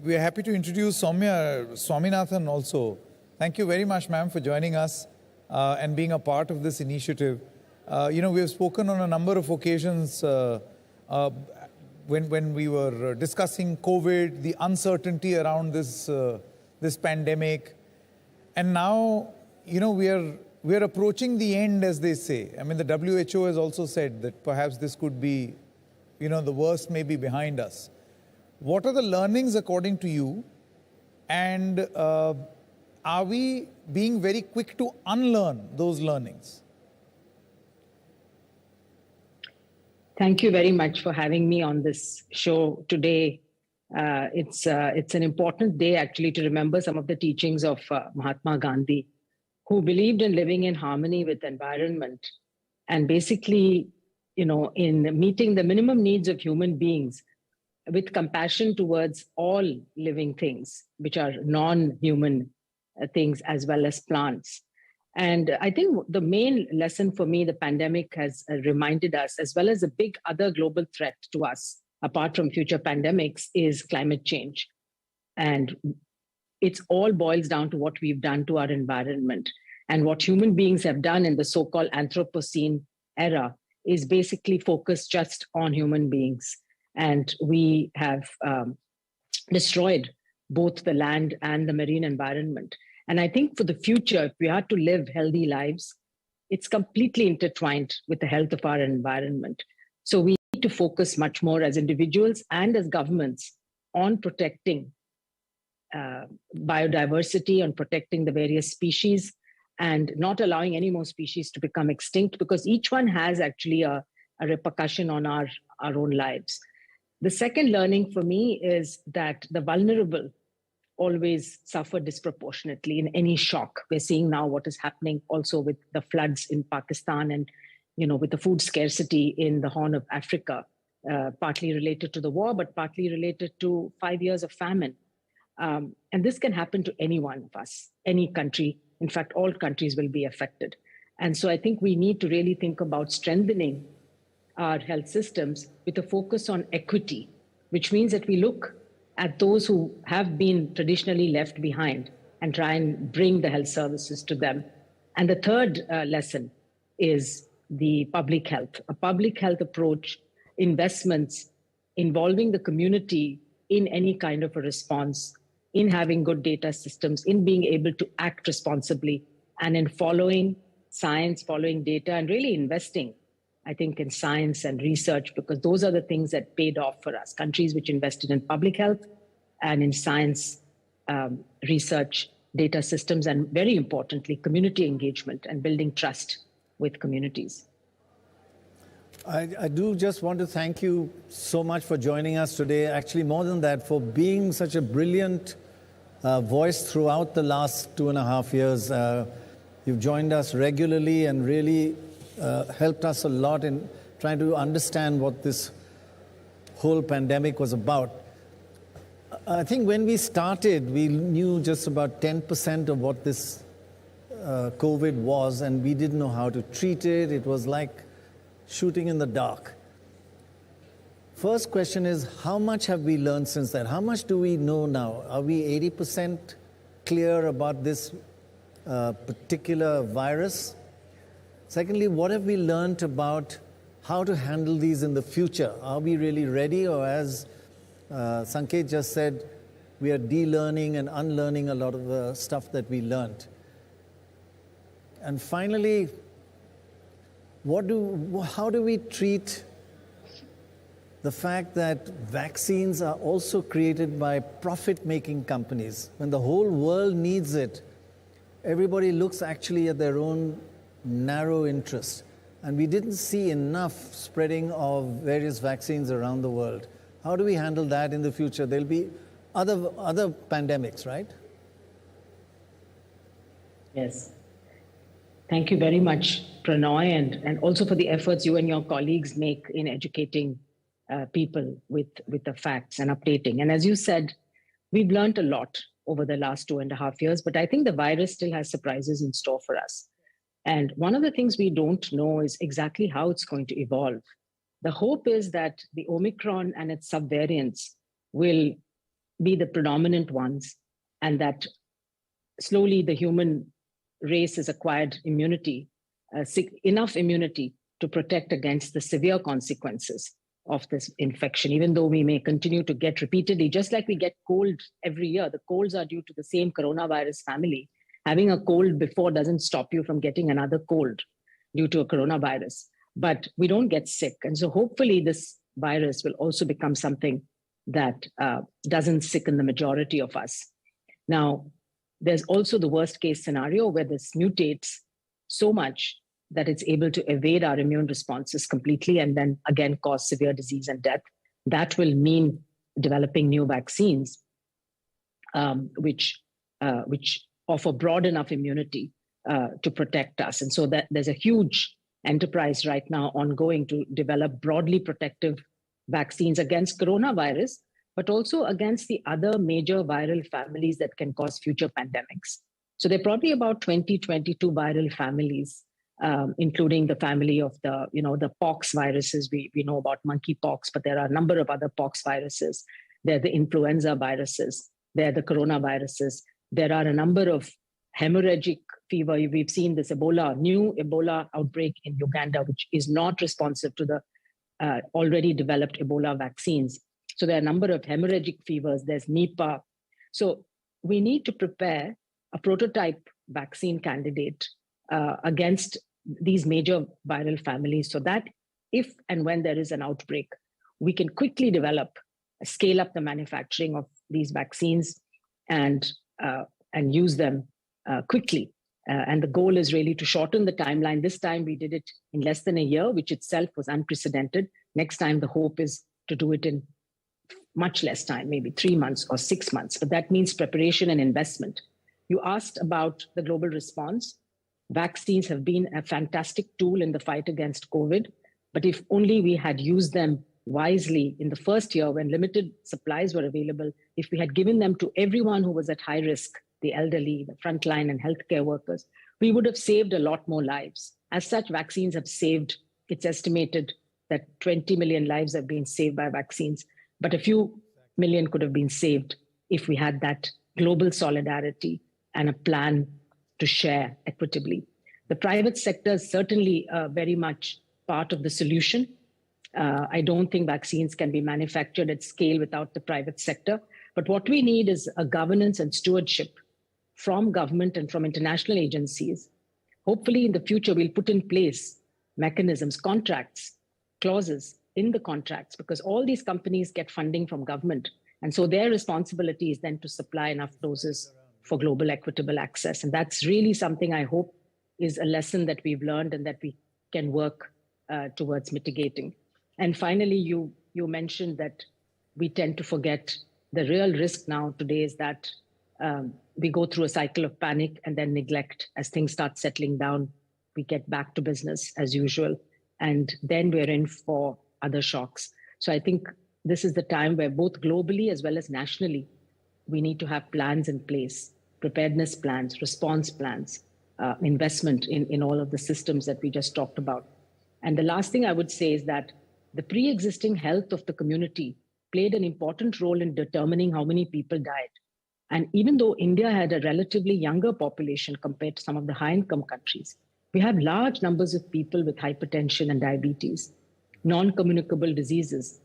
We are happy to introduce Soumya Swaminathan also. Thank you very much, ma'am, for joining us and being a part of this initiative. We have spoken on a number of occasions when we were discussing COVID, the uncertainty around this pandemic. And now, we are approaching the end, as they say. I mean, the WHO has also said that perhaps this could be, the worst may be behind us. What are the learnings according to you? And are we being very quick to unlearn those learnings? Thank you very much for having me on this show today. It's an important day, actually, to remember some of the teachings of Mahatma Gandhi, who believed in living in harmony with the environment and basically, in meeting the minimum needs of human beings with compassion towards all living things, which are non-human things as well as plants. And I think the main lesson for me, the pandemic has reminded us, as well as a big other global threat to us, apart from future pandemics, is climate change. And it's all boils down to what we've done to our environment. And what human beings have done in the so-called Anthropocene era is basically focused just on human beings. And we have destroyed both the land and the marine environment. And I think for the future, if we are to live healthy lives, it's completely intertwined with the health of our environment. So we need to focus much more as individuals and as governments on protecting biodiversity, on protecting the various species, and not allowing any more species to become extinct, because each one has actually a repercussion on our own lives. The second learning for me is that the vulnerable always suffer disproportionately in any shock. We're seeing now what is happening also with the floods in Pakistan and, with the food scarcity in the Horn of Africa, partly related to the war, but partly related to 5 years of famine. And this can happen to any one of us, any country. In fact, all countries will be affected. And so I think we need to really think about strengthening our health systems with a focus on equity, which means that we look at those who have been traditionally left behind and try and bring the health services to them. And the third lesson is the public health, a public health approach, investments involving the community in any kind of a response, in having good data systems, in being able to act responsibly, and in following science, following data, and really investing, I think, in science and research, because those are the things that paid off for us. Countries which invested in public health and in science, research, data systems, and very importantly, community engagement and building trust with communities. I do just want to thank you so much for joining us today. Actually, more than that, for being such a brilliant voice throughout the last 2.5 years. You've joined us regularly and really helped us a lot in trying to understand what this whole pandemic was about. I think when we started, we knew just about 10% of what this COVID was, and we didn't know how to treat it. It was like shooting in the dark. First question is, how much have we learned since then? How much do we know now? Are we 80% clear about this particular virus? Secondly, what have we learned about how to handle these in the future? Are we really ready? Or as Sanket just said, we are de-learning and unlearning a lot of the stuff that we learned. And finally, how do we treat the fact that vaccines are also created by profit-making companies? When the whole world needs it, everybody looks actually at their own narrow interest. And we didn't see enough spreading of various vaccines around the world. How do we handle that in the future? There'll be other pandemics, right? Yes. Thank you very much, Pranoy, and also for the efforts you and your colleagues make in educating people with the facts and updating. And as you said, we've learned a lot over the last 2.5 years, but I think the virus still has surprises in store for us. And one of the things we don't know is exactly how it's going to evolve. The hope is that the Omicron and its subvariants will be the predominant ones, and that slowly the human race has acquired immunity, enough immunity to protect against the severe consequences of this infection, even though we may continue to get repeatedly, just like we get cold every year. The colds are due to the same coronavirus family. Having a cold before doesn't stop you from getting another cold due to a coronavirus, but we don't get sick. And so hopefully this virus will also become something that doesn't sicken the majority of us. Now, there's also the worst case scenario where this mutates so much that it's able to evade our immune responses completely and then again cause severe disease and death. That will mean developing new vaccines, which offer broad enough immunity to protect us. And so that there's a huge enterprise right now ongoing to develop broadly protective vaccines against coronavirus, but also against the other major viral families that can cause future pandemics. So there are probably about 20, 22 viral families, including the family of the pox viruses. We know about monkeypox, but there are a number of other pox viruses. There are the influenza viruses. There are the coronaviruses. There are a number of hemorrhagic fever. We've seen this new Ebola outbreak in Uganda, which is not responsive to the already developed Ebola vaccines. So there are a number of hemorrhagic fevers. There's Nipah. So we need to prepare a prototype vaccine candidate against these major viral families so that if and when there is an outbreak, we can quickly scale up the manufacturing of these vaccines and use them quickly. And the goal is really to shorten the timeline. This time we did it in less than a year, which itself was unprecedented. Next time, the hope is to do it in much less time, maybe 3 months or 6 months. But that means preparation and investment. You asked about the global response. Vaccines have been a fantastic tool in the fight against COVID. But if only we had used them wisely in the first year when limited supplies were available, if we had given them to everyone who was at high risk, the elderly, the frontline and healthcare workers, we would have saved a lot more lives. As such, vaccines have saved, it's estimated that 20 million lives have been saved by vaccines, but a few million could have been saved if we had that global solidarity and a plan to share equitably. The private sector is certainly very much part of the solution. I don't think vaccines can be manufactured at scale without the private sector. But what we need is a governance and stewardship from government and from international agencies. Hopefully in the future, we'll put in place mechanisms, contracts, clauses in the contracts, because all these companies get funding from government. And so their responsibility is then to supply enough doses for global equitable access. And that's really something I hope is a lesson that we've learned and that we can work towards mitigating. And finally, you mentioned that we tend to forget the real risk now today is that we go through a cycle of panic and then neglect. As things start settling down, we get back to business as usual. And then we're in for other shocks. So I think this is the time where both globally as well as nationally, we need to have plans in place, preparedness plans, response plans, investment in all of the systems that we just talked about. And the last thing I would say is that the pre-existing health of the community played an important role in determining how many people died. And even though India had a relatively younger population compared to some of the high-income countries, we have large numbers of people with hypertension and diabetes, non-communicable diseases,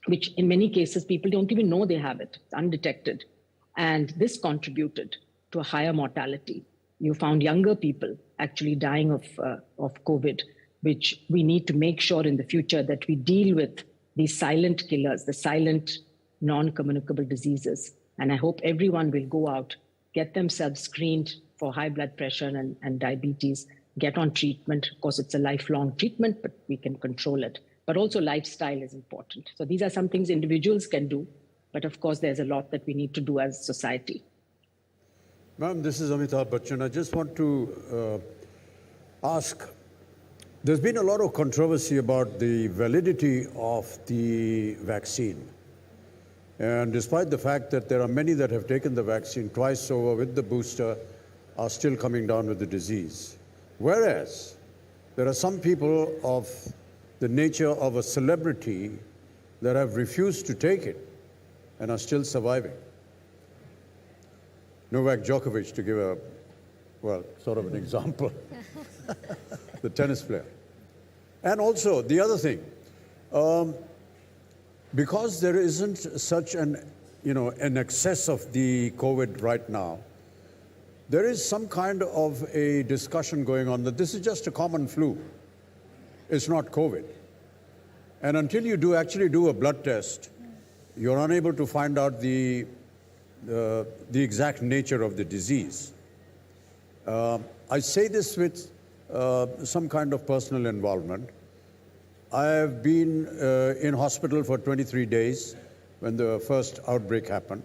which in many cases, people don't even know they have it, it's undetected. And this contributed to a higher mortality. You found younger people actually dying of COVID, which we need to make sure in the future that we deal with these silent killers, the silent non-communicable diseases. And I hope everyone will go out, get themselves screened for high blood pressure and diabetes, get on treatment. Of course, it's a lifelong treatment, but we can control it. But also lifestyle is important. So these are some things individuals can do. But of course, there's a lot that we need to do as society. Ma'am, this is Amitabh Bachchan. I just want to ask, there's been a lot of controversy about the validity of the vaccine. And despite the fact that there are many that have taken the vaccine twice over with the booster are still coming down with the disease. Whereas there are some people of the nature of a celebrity that have refused to take it and are still surviving. Novak Djokovic, to give a, well, sort of an example, the tennis player. And also, the other thing, because there isn't such an excess of the COVID right now, there is some kind of a discussion going on that this is just a common flu. It's not COVID. And until you actually do a blood test, you're unable to find out the exact nature of the disease. I say this with some kind of personal involvement. I have been in hospital for 23 days when the first outbreak happened.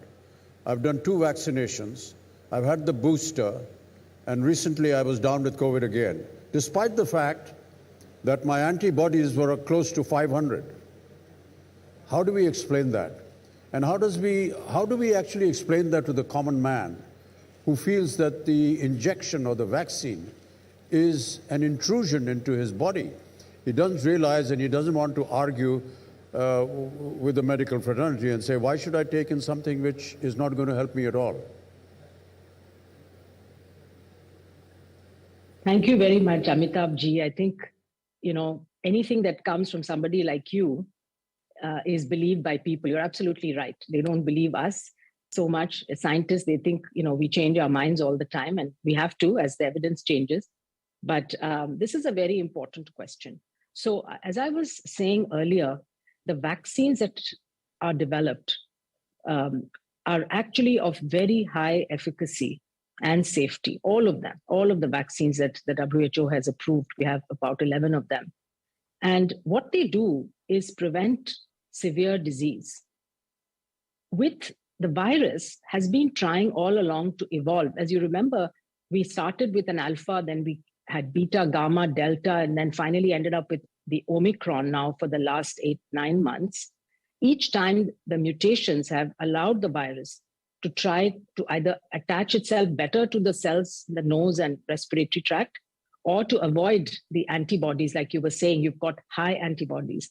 I've done 2 vaccinations. I've had the booster, and recently I was down with COVID again, despite the fact that my antibodies were close to 500. How do we explain that? And how do we actually explain that to the common man who feels that the injection or the vaccine is an intrusion into his body? He doesn't realize, and he doesn't want to argue with the medical fraternity and say, why should I take in something which is not going to help me at all? Thank you very much, Amitabh ji. I think, anything that comes from somebody like you is believed by people. You're absolutely right. They don't believe us so much. As scientists, they think, we change our minds all the time, and we have to as the evidence changes. But this is a very important question. So as I was saying earlier, the vaccines that are developed are actually of very high efficacy and safety, all of them, all of the vaccines that the WHO has approved. We have about 11 of them. And what they do is prevent severe disease. With the virus has been trying all along to evolve. As you remember, we started with an alpha, then we had beta, gamma, delta, and then finally ended up with the Omicron now for the last 8-9 months. Each time the mutations have allowed the virus to try to either attach itself better to the cells in the nose and respiratory tract, or to avoid the antibodies. Like you were saying, you've got high antibodies.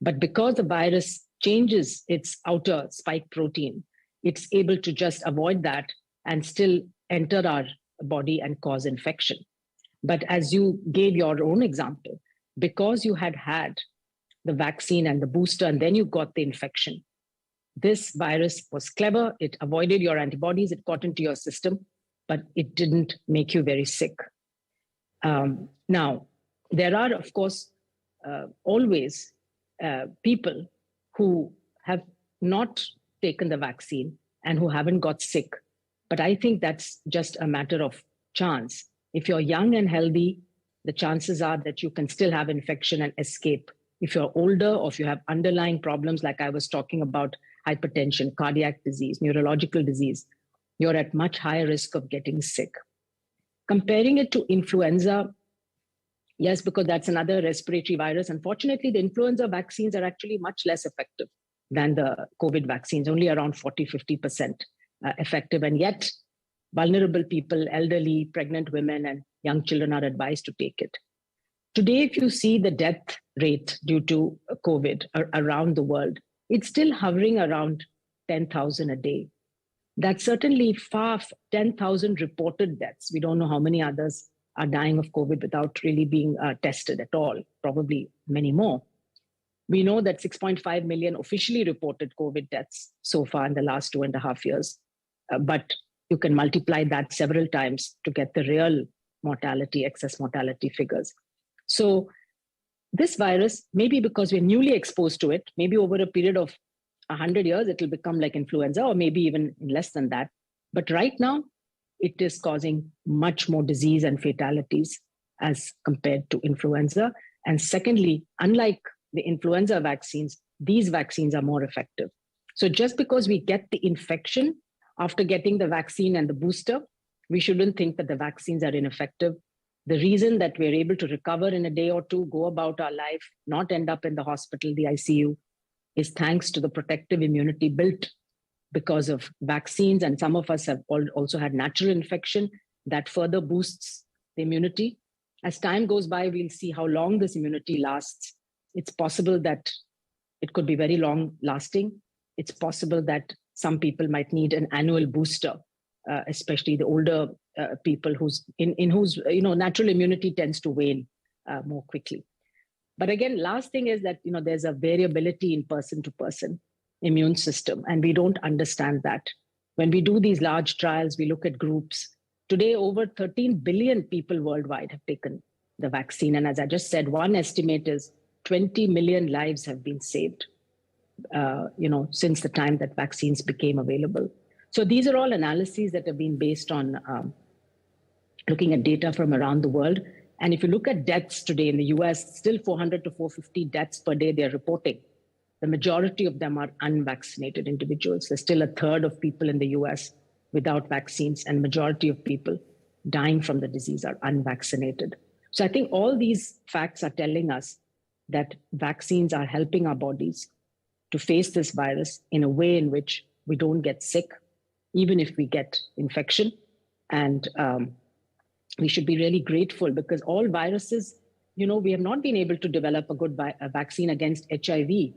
But because the virus changes its outer spike protein, it's able to just avoid that and still enter our body and cause infection. But as you gave your own example, because you had the vaccine and the booster, and then you got the infection, this virus was clever. It avoided your antibodies. It got into your system, but it didn't make you very sick. Now, there are, of course, always people who have not taken the vaccine and who haven't got sick. But I think that's just a matter of chance. If you're young and healthy, the chances are that you can still have infection and escape. If you're older, or if you have underlying problems like I was talking about, hypertension, cardiac disease, neurological disease, you're at much higher risk of getting sick. Comparing it to influenza, yes, because that's another respiratory virus. Unfortunately, the influenza vaccines are actually much less effective than the COVID vaccines, only around 40-50% effective. And yet, vulnerable people, elderly, pregnant women, and young children are advised to take it. Today, if you see the death rate due to COVID around the world, it's still hovering around 10,000 a day. That's certainly far 10,000 reported deaths. We don't know how many others are dying of COVID without really being tested at all, probably many more. We know that 6.5 million officially reported COVID deaths so far in the last 2.5 years. But you can multiply that several times to get the real mortality, excess mortality figures. So this virus, maybe because we're newly exposed to it, maybe over a period of 100 years, it will become like influenza, or maybe even less than that. But right now, it is causing much more disease and fatalities as compared to influenza. And secondly, unlike the influenza vaccines, these vaccines are more effective. So just because we get the infection after getting the vaccine and the booster, we shouldn't think that the vaccines are ineffective. The reason that we're able to recover in a day or two, go about our life, not end up in the hospital, the ICU, is thanks to the protective immunity built because of vaccines. And some of us have also had natural infection that further boosts the immunity. As time goes by, we'll see how long this immunity lasts. It's possible that it could be very long lasting. it's possible that some people might need an annual booster, especially the older people whose natural immunity tends to wane more quickly. But again, last thing is that there's a variability in person to person immune system, and we don't understand that. When we do these large trials, we look at groups. Today, over 13 billion people worldwide have taken the vaccine. And as I just said, one estimate is 20 million lives have been saved, since the time that vaccines became available. So these are all analyses that have been based on looking at data from around the world. And if you look at deaths today in the US, still 400 to 450 deaths per day they're reporting. The majority of them are unvaccinated individuals. There's still a third of people in the US without vaccines, and majority of people dying from the disease are unvaccinated. So I think all these facts are telling us that vaccines are helping our bodies to face this virus in a way in which we don't get sick, even if we get infection. And we should be really grateful, because all viruses, we have not been able to develop a good vaccine against HIV,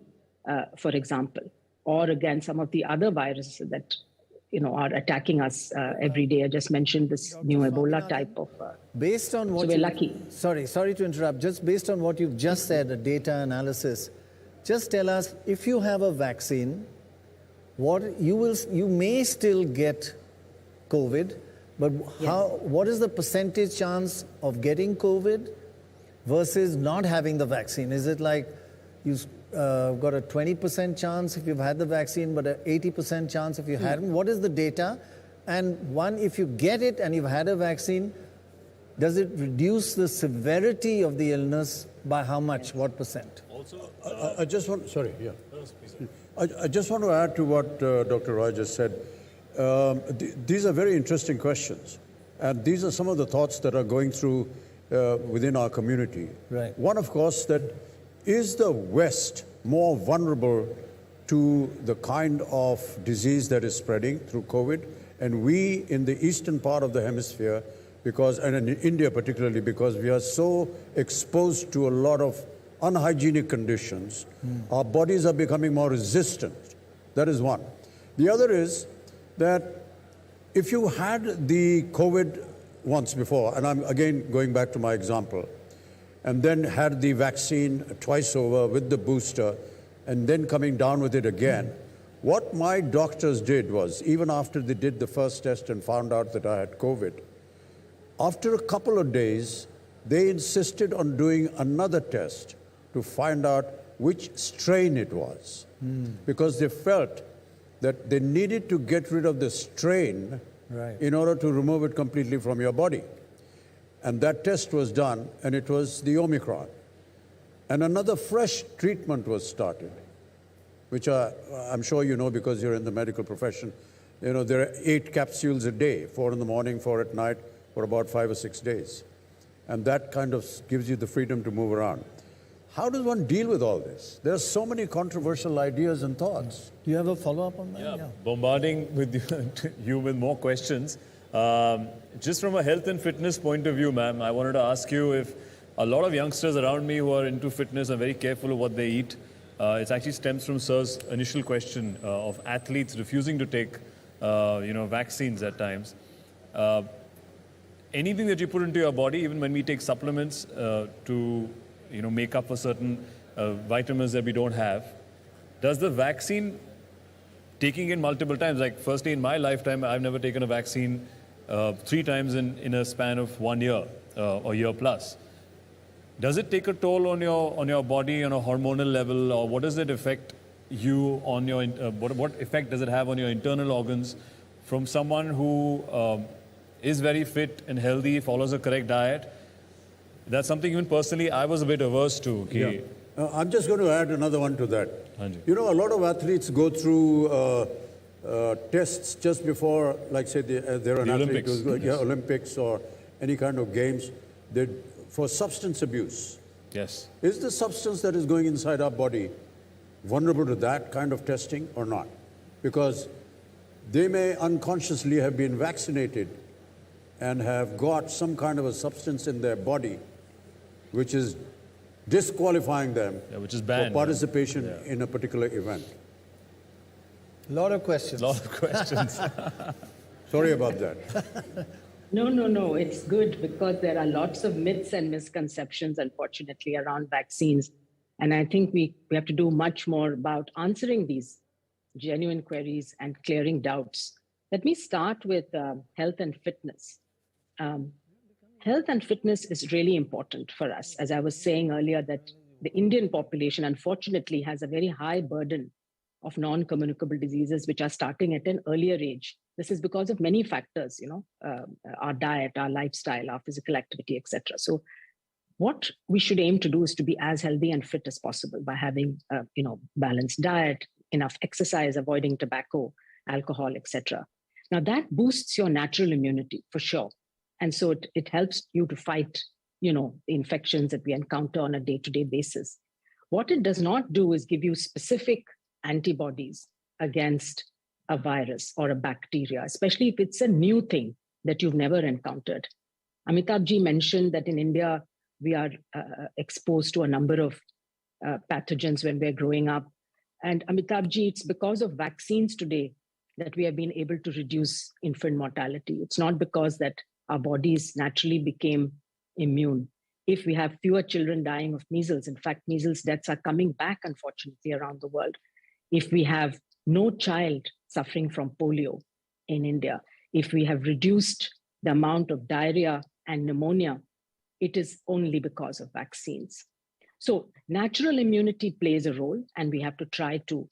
for example, or against some of the other viruses that are attacking us every day. I just mentioned this new Ebola type of. Based on what so we're lucky. Sorry to interrupt. Just based on what you've just said, a data analysis, just tell us, if you have a vaccine, you may still get COVID, but what is the percentage chance of getting COVID versus not having the vaccine? Is it like you've got a 20% chance if you've had the vaccine, but an 80% chance if you hadn't? What is the data? And if you get it and you've had a vaccine, does it reduce the severity of the illness by how much? What percent? Also, I just want to add to what Dr. Roy just said. These are very interesting questions, and these are some of the thoughts that are going through within our community. Right. One, of course, that is the West more vulnerable to the kind of disease that is spreading through COVID, and we in the eastern part of the hemisphere, and in India particularly, because we are so exposed to a lot of unhygienic conditions, our bodies are becoming more resistant. That is one. The other is that if you had the COVID once before, and I'm again going back to my example, and then had the vaccine twice over with the booster, and then coming down with it again, what my doctors did was, even after they did the first test and found out that I had COVID, after a couple of days, they insisted on doing another test to find out which strain it was, because they felt that they needed to get rid of the strain in order to remove it completely from your body. And that test was done, and it was the Omicron. And another fresh treatment was started, which I'm sure you know because you're in the medical profession. There are 8 capsules a day, 4 in the morning, 4 at night, for about 5 or 6 days. And that kind of gives you the freedom to move around. How does one deal with all this? There are so many controversial ideas and thoughts. Do you have a follow-up on that? Yeah. Bombarding with you with more questions. Just from a health and fitness point of view, ma'am, I wanted to ask you if a lot of youngsters around me who are into fitness are very careful of what they eat. It actually stems from Sir's initial question of athletes refusing to take, vaccines at times. Anything that you put into your body, even when we take supplements to, make up for certain vitamins that we don't have, does the vaccine, taking in multiple times, like firstly in my lifetime, I've never taken a vaccine 3 times in a span of 1 year or year plus. Does it take a toll on your body on a hormonal level, or what does it affect you on your what effect does it have on your internal organs from someone who is very fit and healthy, follows a correct diet? That's something even personally I was a bit averse to. Yeah. I'm just going to add another one to that. A lot of athletes go through tests just before, like say they're an athlete who's going, Olympics or any kind of games, for substance abuse. Yes. Is the substance that is going inside our body vulnerable to that kind of testing or not? Because they may unconsciously have been vaccinated and have got some kind of a substance in their body which is disqualifying them which is banned, for participation in a particular event. A lot of questions. Lot of questions. Sorry about that. No. It's good because there are lots of myths and misconceptions, unfortunately, around vaccines. And I think we have to do much more about answering these genuine queries and clearing doubts. Let me start with health and fitness. Health and fitness is really important for us. As I was saying earlier, that the Indian population, unfortunately, has a very high burden of non-communicable diseases, which are starting at an earlier age. This is because of many factors, our diet, our lifestyle, our physical activity, etc. So what we should aim to do is to be as healthy and fit as possible by having, balanced diet, enough exercise, avoiding tobacco, alcohol, etc. Now that boosts your natural immunity for sure. And so it helps you to fight, the infections that we encounter on a day-to-day basis. What it does not do is give you specific antibodies against a virus or a bacteria, especially if it's a new thing that you've never encountered. Amitabh mentioned that in India, we are exposed to a number of pathogens when we're growing up. And Amitabh, it's because of vaccines today that we have been able to reduce infant mortality. It's not because that our bodies naturally became immune. If we have fewer children dying of measles, in fact, measles deaths are coming back, unfortunately, around the world. If we have no child suffering from polio in India, if we have reduced the amount of diarrhea and pneumonia, it is only because of vaccines. So natural immunity plays a role, and we have to try to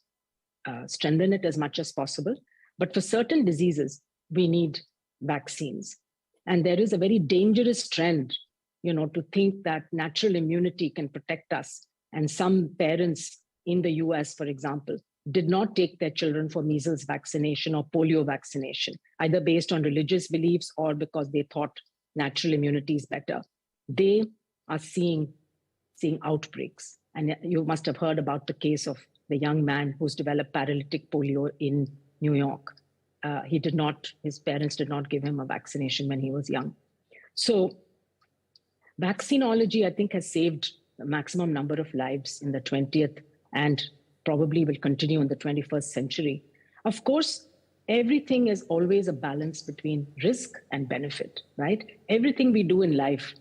strengthen it as much as possible. But for certain diseases, we need vaccines. And there is a very dangerous trend, to think that natural immunity can protect us. And some parents in the US, for example, did not take their children for measles vaccination or polio vaccination, either based on religious beliefs or because they thought natural immunity is better. They are seeing outbreaks. And you must have heard about the case of the young man who's developed paralytic polio in New York. His parents did not give him a vaccination when he was young. So vaccinology, I think, has saved the maximum number of lives in the 20th and probably will continue in the 21st century. Of course, everything is always a balance between risk and benefit, right? Everything we do in life,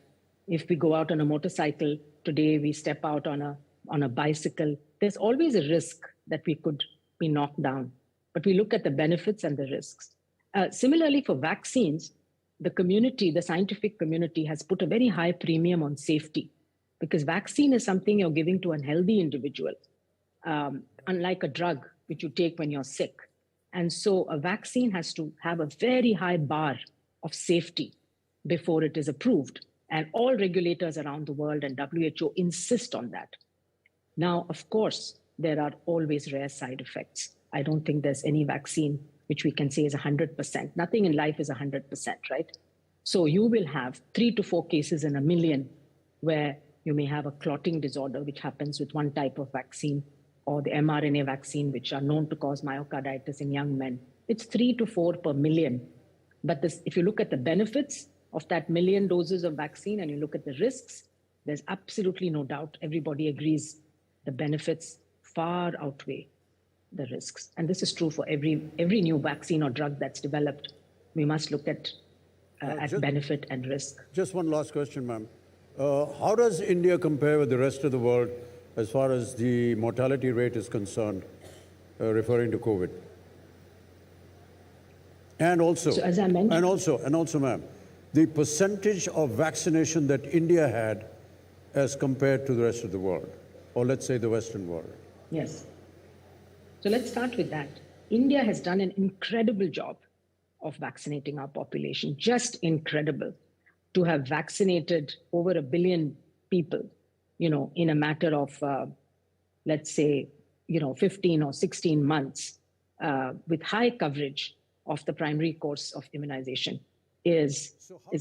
if we go out on a motorcycle today, we step out on a bicycle, there's always a risk that we could be knocked down. But we look at the benefits and the risks. Similarly, for vaccines, the scientific community has put a very high premium on safety, because vaccine is something you're giving to a healthy individual, unlike a drug which you take when you're sick. And so a vaccine has to have a very high bar of safety before it is approved. And all regulators around the world and WHO insist on that. Now, of course, there are always rare side effects. I don't think there's any vaccine which we can say is 100%. Nothing in life is 100%, right? So you will have 3 to 4 cases in a million where you may have a clotting disorder, which happens with one type of vaccine, or the mRNA vaccine, which are known to cause myocarditis in young men. It's 3 to 4 per million. But if you look at the benefits of that million doses of vaccine and you look at the risks, there's absolutely no doubt. Everybody agrees the benefits far outweigh the risks. And this is true for every new vaccine or drug that's developed. We must look at benefit and risk. Just one last question, ma'am. How does India compare with the rest of the world as far as the mortality rate is concerned, referring to COVID? And also, so as I mentioned, and also, ma'am, the percentage of vaccination that India had as compared to the rest of the world, or let's say the Western world. Yes. So let's start with that. India has done an incredible job of vaccinating our population, just incredible. To have vaccinated over 1 billion people, in a matter of, let's say, 15 or 16 months, with high coverage of the primary course of immunization is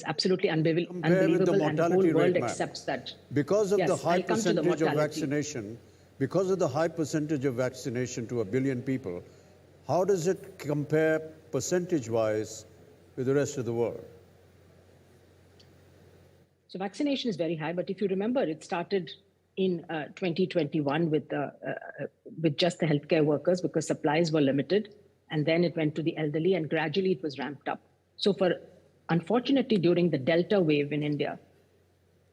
absolutely unbelievable, and the whole world accepts that. Because of the high percentage of vaccination, because of the high percentage of vaccination to 1 billion people, how does it compare percentage-wise with the rest of the world? So vaccination is very high, but if you remember, it started in 2021 with just the healthcare workers because supplies were limited. and then it went to the elderly, and gradually it was ramped up. So unfortunately, during the Delta wave in India,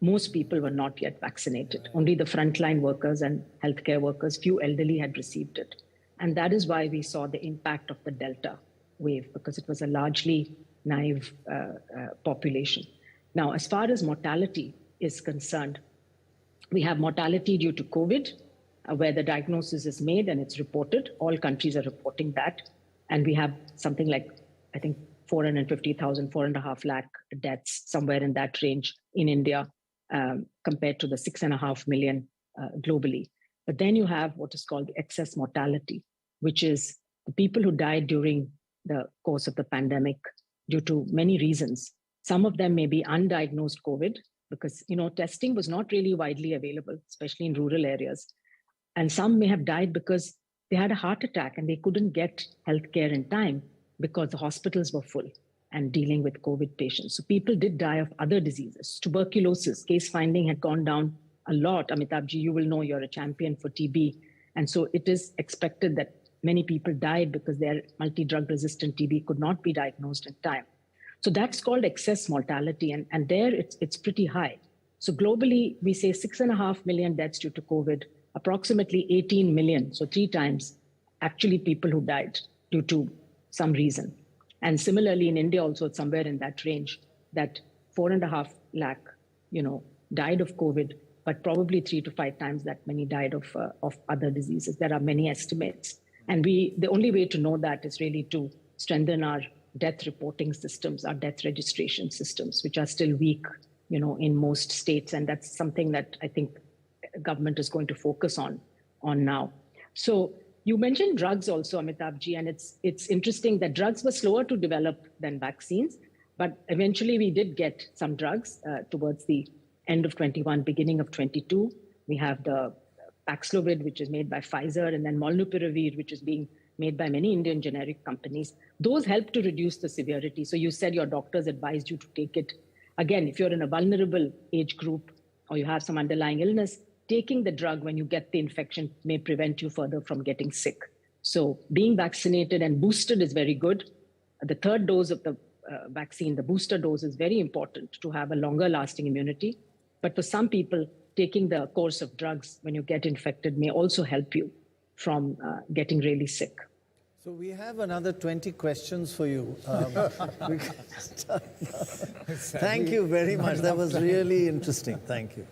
most people were not yet vaccinated. Only the frontline workers and healthcare workers, few elderly had received it. And that is why we saw the impact of the Delta wave, because it was a largely naive population. Now, as far as mortality is concerned, we have mortality due to COVID, where the diagnosis is made and it's reported. All countries are reporting that. And we have something like, I think, 450,000, 4.5 lakh deaths, somewhere in that range in India, compared to the 6.5 million globally. But then you have what is called excess mortality, which is the people who died during the course of the pandemic due to many reasons. Some of them may be undiagnosed COVID, because testing was not really widely available, especially in rural areas. And some may have died because they had a heart attack and they couldn't get healthcare in time because the hospitals were full and dealing with COVID patients. So people did die of other diseases. Tuberculosis, case finding had gone down a lot. Amitabh, you will know, you're a champion for TB. And so it is expected that many people died because their multi-drug resistant TB could not be diagnosed in time. So that's called excess mortality. And there it's pretty high. So globally, we say 6.5 million deaths due to COVID, approximately 18 million, so 3 times, actually people who died due to some reason. And similarly, in India also, it's somewhere in that range, that 4.5 lakh, died of COVID, but probably 3 to 5 times that many died of other diseases. There are many estimates. And the only way to know that is really to strengthen our death reporting systems, our death registration systems, which are still weak, in most states. And that's something that I think government is going to focus on now. So you mentioned drugs also, Amitabh, and it's interesting that drugs were slower to develop than vaccines, but eventually we did get some drugs towards the end of 21, beginning of 22. We have the Paxlovid, which is made by Pfizer, and then Molnupiravir, which is being made by many Indian generic companies. Those help to reduce the severity. So you said your doctors advised you to take it. Again, if you're in a vulnerable age group or you have some underlying illness, taking the drug when you get the infection may prevent you further from getting sick. So being vaccinated and boosted is very good. The third dose of the vaccine, the booster dose, is very important to have a longer lasting immunity. But for some people, taking the course of drugs when you get infected may also help you from getting really sick. So we have another 20 questions for you. Thank you very much. That was really interesting. Thank you.